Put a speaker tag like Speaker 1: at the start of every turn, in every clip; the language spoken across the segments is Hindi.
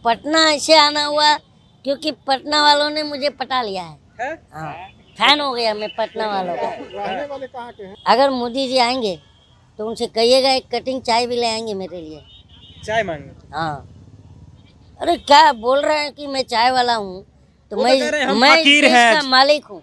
Speaker 1: पटना ऐसे आना हुआ क्योंकि पटना वालों ने मुझे पटा लिया है। हाँ, फैन हो गया मैं पटना वालों का।
Speaker 2: रहने वाले कहाँ के हैं?
Speaker 1: अगर मोदी जी आएंगे तो उनसे कहिएगा एक कटिंग चाय भी ले आएंगे मेरे लिए।
Speaker 2: चाय मांगे।
Speaker 1: हाँ, अरे क्या बोल रहे हैं कि मैं चाय वाला हूँ, तो
Speaker 2: वो तो कह रहे हैं हम
Speaker 1: मैं इस
Speaker 2: फकीर
Speaker 1: देश
Speaker 2: हैं।
Speaker 1: का मालिक हूँ।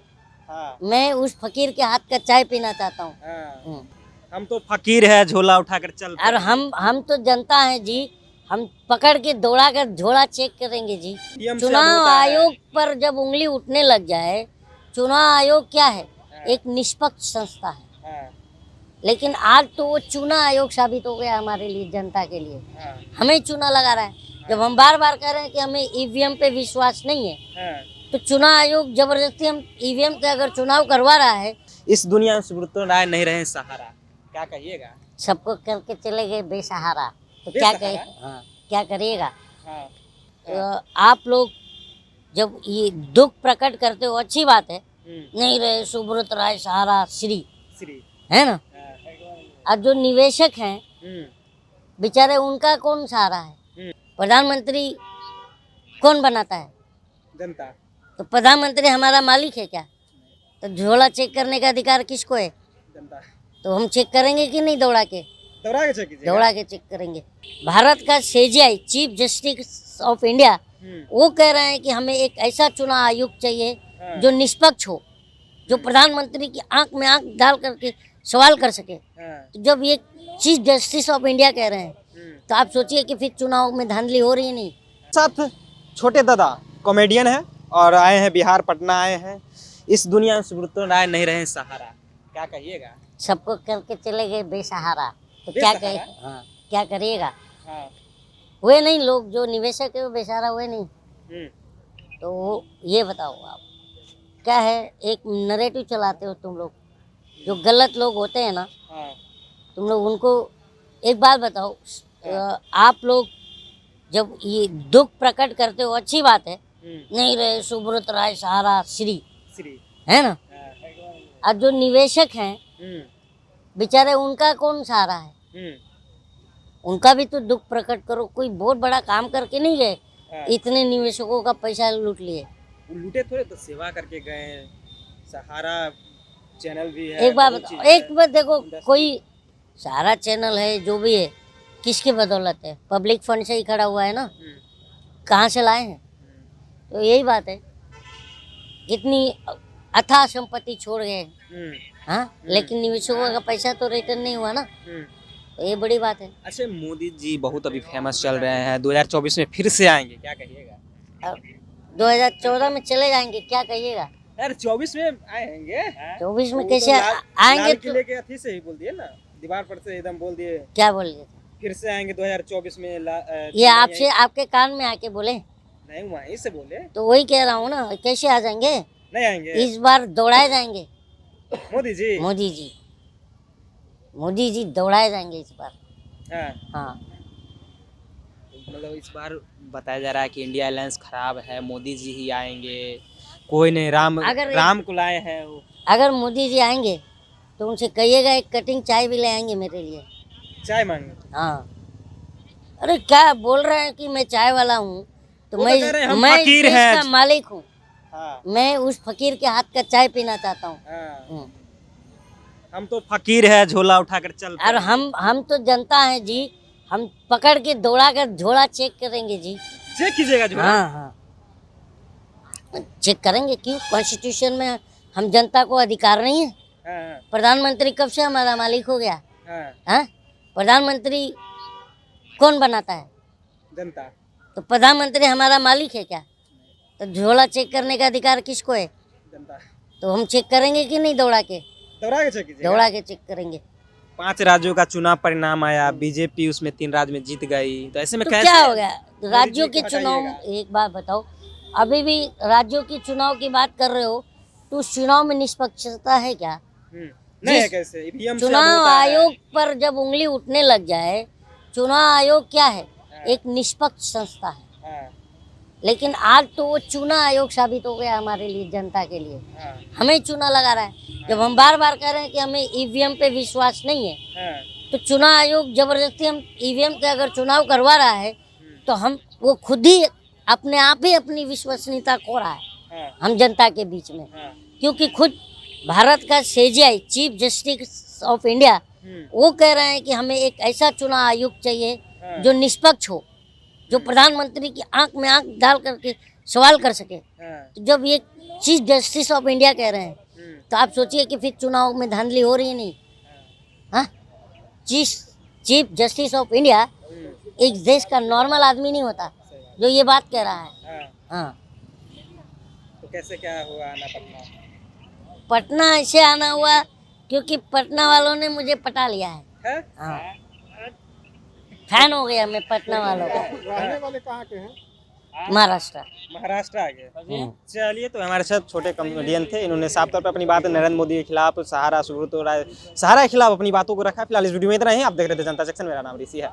Speaker 2: हाँ,
Speaker 1: मैं उस फकीर के हाथ का चाय पीना चाहता हूँ।
Speaker 2: हाँ। हम तो फकीर है, झोला उठाकर चल
Speaker 1: और हम तो जनता हैं जी, हम पकड़ के दौड़ा कर झोला चेक करेंगे जी।
Speaker 2: पीएम से अब
Speaker 1: चुनाव
Speaker 2: होता है।
Speaker 1: आयोग पर जब उंगली उठने लग जाए, चुनाव आयोग क्या है? एक निष्पक्ष संस्था है,
Speaker 2: हाँ,
Speaker 1: लेकिन आज तो वो चुनाव आयोग साबित हो गया हमारे लिए, जनता के लिए।
Speaker 2: हाँ,
Speaker 1: हमें चुना लगा रहा है। जब हम बार बार कह रहे हैं कि हमें ईवीएम पे विश्वास नहीं है,
Speaker 2: हाँ।
Speaker 1: तो चुनाव आयोग जबरदस्ती हम ईवीएम से अगर चुनाव करवा रहा है,
Speaker 2: इस दुनिया में सुब्रतो राय नहीं रहे सहारा, क्या कहिएगा?
Speaker 1: सबको करके चले गए बेसहारा, तो क्या कहे?
Speaker 2: बेसहारा?
Speaker 1: हाँ, क्या करिएगा?
Speaker 2: हाँ,
Speaker 1: आप लोग जब ये दुख प्रकट करते हो, अच्छी बात है,
Speaker 2: हम्म,
Speaker 1: नहीं रहे सुब्रत राय सहारा श्री,
Speaker 2: श्री।
Speaker 1: है ना?
Speaker 2: हाँ,
Speaker 1: और जो निवेशक हैं
Speaker 2: हम्म,
Speaker 1: बेचारे, उनका कौन सहारा है?
Speaker 2: हम्म,
Speaker 1: प्रधानमंत्री कौन बनाता है?
Speaker 2: जनता।
Speaker 1: तो प्रधानमंत्री हमारा मालिक है क्या? तो झोला चेक करने का अधिकार किसको है?
Speaker 2: जनता।
Speaker 1: तो हम चेक करेंगे कि नहीं दौड़ा के?
Speaker 2: दौड़ा के चेक कीजिएगा।
Speaker 1: दौड़ा के चेक करेंगे। भारत का CJI, chief justice of India, वो कह रहे हैं कि हमें एक ऐसा चुनाव आयोग चाहिए
Speaker 2: हाँ,
Speaker 1: जो निष्पक्ष हो, जो प्रधानमंत्री की आंख में आंख डाल करके सवाल कर सके।
Speaker 2: हाँ,
Speaker 1: तो जब ये चीफ जस्टिस ऑफ इंडिया कह रहे हैं, तो आप सोचिए कि फिर चुनाव में धांधली हो रही है नहीं।
Speaker 2: साथ छोटे दादा कॉमेडियन है और आए हैं बिहार, पटना आए हैं। इस दुनिया में सुब्रतो राय नहीं रहे सहारा, क्या कहिएगा?
Speaker 1: सबको करके चले गए बेसहारा, तो क्या कहे?
Speaker 2: बेसहारा?
Speaker 1: हाँ, क्या करिएगा?
Speaker 2: हाँ,
Speaker 1: हुए नहीं लोग जो निवेशक है वो बेसहारा हुए नहीं।
Speaker 2: हम्म,
Speaker 1: तो ये बताओ आप, क्या है, एक नरेटिव चलाते हो तुम लोग, जो गलत लोग होते हैं ना,
Speaker 2: हाँ,
Speaker 1: तुम लोग उनको एक बात बताओ। आप लोग जब ये दुख प्रकट करते हो, अच्छी बात है, नहीं रहे सुब्रत राय सहारा श्री,
Speaker 2: श्री।
Speaker 1: है ना?
Speaker 2: हाँ,
Speaker 1: और जो निवेशक हैं
Speaker 2: हम्म,
Speaker 1: बेचारे, उनका कौन सहारा है?
Speaker 2: हम्म,
Speaker 1: उनका भी तो दुख प्रकट करो। कोई बहुत बड़ा काम करके नहीं गए,
Speaker 2: हाँ।
Speaker 1: इतने निवेशकों का पैसा लूट लिए।
Speaker 2: वो लूटे थोड़े, तो सेवा करके गए हैं। सहारा चैनल भी है।
Speaker 1: एक बार
Speaker 2: बहुत
Speaker 1: बताओ,
Speaker 2: चीज़ है।
Speaker 1: एक बार देखो,
Speaker 2: इंडस्ट्री।
Speaker 1: कोई सारा चैनल है जो भी है, किसकी बदौलत है? पब्लिक फंड से ही खड़ा हुआ है ना। कहाँ से लाए हैं? तो यही बात है, इतनी अथाह संपत्ति छोड़ गए, हाँ, लेकिन निवेशकों का पैसा तो रिटर्न नहीं हुआ ना, तो ये बड़ी बात है।
Speaker 2: अच्छा, मोदी जी बहुत अभी फेमस चल रहे हैं, 2024 में फिर से आएंगे, क्या कहिएगा?
Speaker 1: अब 2014 में चले जाएंगे, क्या कहिएगा?
Speaker 2: यार 24 में आएंगे।
Speaker 1: 24 में
Speaker 2: वो
Speaker 1: कैसे
Speaker 2: तो
Speaker 1: आएंगे?
Speaker 2: लाल
Speaker 1: तो
Speaker 2: किले के अथी से ही बोल दिए ना, दीवार पर से एकदम बोल दिए
Speaker 1: क्या बोल रहे थे?
Speaker 2: फिर से आएंगे 2024 में।
Speaker 1: ये आपसे, आपके कान में आके बोले?
Speaker 2: नहीं, वहीं से बोले।
Speaker 1: तो वही कह रहा हूँ ना, कैसे आ जाएंगे?
Speaker 2: नहीं आएंगे
Speaker 1: इस बार दौड़ाए जाएंगे
Speaker 2: मोदी जी।
Speaker 1: मोदी जी, मोदी जी दौड़ाए जाएंगे इस बार।
Speaker 2: हाँ,
Speaker 1: हाँ,
Speaker 2: मतलब इस बार बताया जा रहा है कि इंडिया अलायंस खराब है, मोदी जी ही आएंगे। कोई नहीं, राम को लाए हैं वो।
Speaker 1: अगर मोदी जी आएंगे तो उनसे कहिएगा एक कटिंग चाय भी ले आएंगे मेरे लिए।
Speaker 2: चाय मांगे।
Speaker 1: हाँ, अरे क्या बोल रहे हैं कि मैं चाय वाला हूँ, तो
Speaker 2: वो तो कह रहे हैं हम
Speaker 1: मैं इस
Speaker 2: फकीर
Speaker 1: देश
Speaker 2: हैं।
Speaker 1: का मालिक हूँ।
Speaker 2: हाँ,
Speaker 1: मैं उस फकीर के हाथ का चाय पीना चाहता हूँ।
Speaker 2: हाँ। हम तो फकीर है, झोला उठाकर चल।
Speaker 1: और हम तो जनता हैं जी, हम पकड़ के दौड़ा कर झोला चेक करेंगे जी।
Speaker 2: चेक कीजिएगा झोला।
Speaker 1: हाँ, हाँ, चेक करेंगे। क्यों? कॉन्स्टिट्यूशन में हम जनता को अधिकार नहीं है?
Speaker 2: हाँ,
Speaker 1: प्रधानमंत्री कब से हमारा मालिक हो गया?
Speaker 2: हाँ,
Speaker 1: हाँ, प्रधानमंत्री कौन बनाता है?
Speaker 2: जनता।
Speaker 1: तो प्रधानमंत्री हमारा मालिक है क्या? तो झोला चेक करने का अधिकार किसको है?
Speaker 2: जनता।
Speaker 1: तो हम चेक करेंगे कि नहीं दौड़ा के?
Speaker 2: दौड़ा के चेक कीजिएगा।
Speaker 1: दौड़ा के चेक करेंगे।
Speaker 2: 5 राज्यों का चुनाव परिणाम आया, बीजेपी उसमें 3 राज्य में जीत गई, तो ऐसे में
Speaker 1: तो
Speaker 2: कैसे
Speaker 1: क्या हो गया? राज्यों
Speaker 2: मोदी जी
Speaker 1: के
Speaker 2: को
Speaker 1: चुनाव,
Speaker 2: हटाइएगा?
Speaker 1: एक बात बताओ, अभी भी राज्यों की चुनाव की बात कर रहे हो, तो उस चुनाव में निष्पक्षता है क्या?
Speaker 2: नहीं है।
Speaker 1: जिस
Speaker 2: कैसे ईवीएम से अब
Speaker 1: चुनाव
Speaker 2: होता है।
Speaker 1: आयोग पर जब उंगली उठने लग जाए, चुनाव आयोग क्या है? एक निष्पक्ष संस्था है,
Speaker 2: हाँ,
Speaker 1: लेकिन आज तो वो चुनाव आयोग साबित हो गया हमारे लिए, जनता के लिए।
Speaker 2: हाँ,
Speaker 1: हमें चुना लगा रहा है। जब हम बार बार कह रहे हैं कि हमें ईवीएम पे विश्वास नहीं है,
Speaker 2: हाँ,
Speaker 1: तो चुनाव आयोग जबरदस्ती हम ईवीएम से अगर चुनाव करवा रहा है, तो हम वो खुद ही अपने आप ही अपनी विश्वसनीयता खो रहा है
Speaker 2: हाँ,
Speaker 1: हम जनता के बीच में,
Speaker 2: हाँ,
Speaker 1: क्योंकि खुद भारत का CJI chief justice of India वो कह रहे हैं कि हमें एक ऐसा चुनाव आयोग चाहिए
Speaker 2: हाँ,
Speaker 1: जो निष्पक्ष हो, जो प्रधानमंत्री की आंख में आंख डाल करके सवाल कर सके।
Speaker 2: हाँ,
Speaker 1: तो जब ये चीफ जस्टिस ऑफ इंडिया कह रहे हैं तो आप सोचिए कि फिर चुनाव में धांधली हो रही है नहीं। हाँ, चीफ जस्टिस ऑफ इंडिया एक देश का नॉर्मल आदमी नहीं होता जो ये बात कह रहा है।
Speaker 2: हाँ,
Speaker 1: हाँ,
Speaker 2: तो कैसे क्या हुआ आना पटना?
Speaker 1: पटना ऐसे आना हुआ क्योंकि पटना वालों ने मुझे पटा लिया है।
Speaker 2: है?
Speaker 1: हाँ, फैन हो गया मैं पटना वालों का।
Speaker 3: रहने वाले कहाँ के हैं?
Speaker 1: महाराष्ट्र।
Speaker 2: महाराष्ट्र आ गए।
Speaker 1: हम्म।
Speaker 2: चलिए, तो हमारे साथ छोटे कॉमेडियन थे, इन्होंने साफ तौर पर अपनी बात नरेंद्र मोदी के खिलाफ, सहारा सुब्रतो राय सहारा के खिलाफ अपनी बातों को रखा। फिलहाल इस वीडियो में इतना ही। आप देख रहे थे जनता सेक्शन, मेरा नाम ऋषि है।